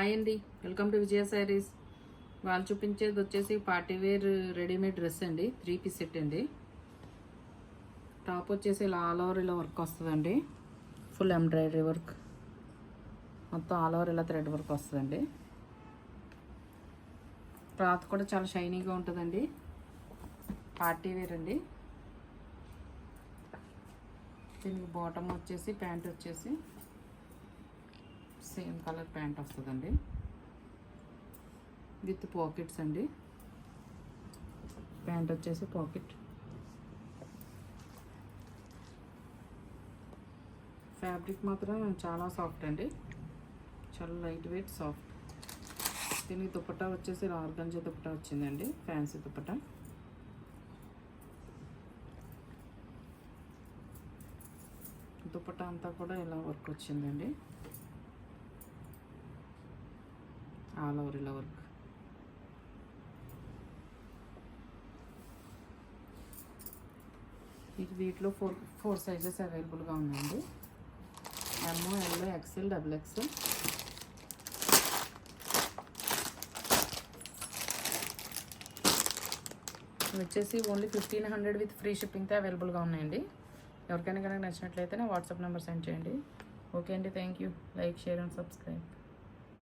Hi అండి, welcome to విజయ శారీస్. వాళ్ళు చూపించేది వచ్చేసి పార్టీవేర్ రెడీమేడ్ డ్రెస్ అండి. 3 పీస్ సెట్ అండి. టాప్ వచ్చేసి ఇలా ఆల్ ఓవర్ ఇలా వర్క్ వస్తుందండి. ఫుల్ ఎంబ్రాయిడరీ వర్క్ మొత్తం ఆల్ ఓవర్ ఇలా థ్రెడ్ వర్క్ వస్తుందండి. క్లాత్ కూడా చాలా షైనీగా ఉంటుందండి. పార్టీవేర్ అండి. దీనికి బాటమ్ వచ్చేసి ప్యాంట్ వచ్చేసి సేమ్ కలర్ ప్యాంట్ వస్తుందండి విత్ పాకెట్స్ అండి. ప్యాంట్ వచ్చేసి పాకెట్. ఫ్యాబ్రిక్ మాత్రం చాలా సాఫ్ట్ అండి, చాలా లైట్ వెయిట్ సాఫ్ట్. దీనికి దుపట్టా వచ్చేసి ఆర్గంజా దుపట్టా వచ్చిందండి, ఫ్యాన్సీ దుపట్టా. దుపట్టా అంతా కూడా ఇలా వర్క్ వచ్చిందండి, ఆల్ ఓవర్ ఇలా వర్క్. ఇది వీటిలో ఫోర్ సైజెస్ అవైలబుల్గా ఉన్నాయండి. ఎమ్, ఎల్, ఎక్స్ఎల్, డబుల్ ఎక్స్ఎల్. వచ్చేసి ఓన్లీ 1500 విత్ ఫ్రీ షిప్పింగ్తో అవైలబుల్గా ఉన్నాయండి. ఎవరికైనా కనుక నచ్చినట్లయితే నా వాట్సాప్ నెంబర్ సెండ్ చేయండి. ఓకే అండి, thank you. Like, share and subscribe.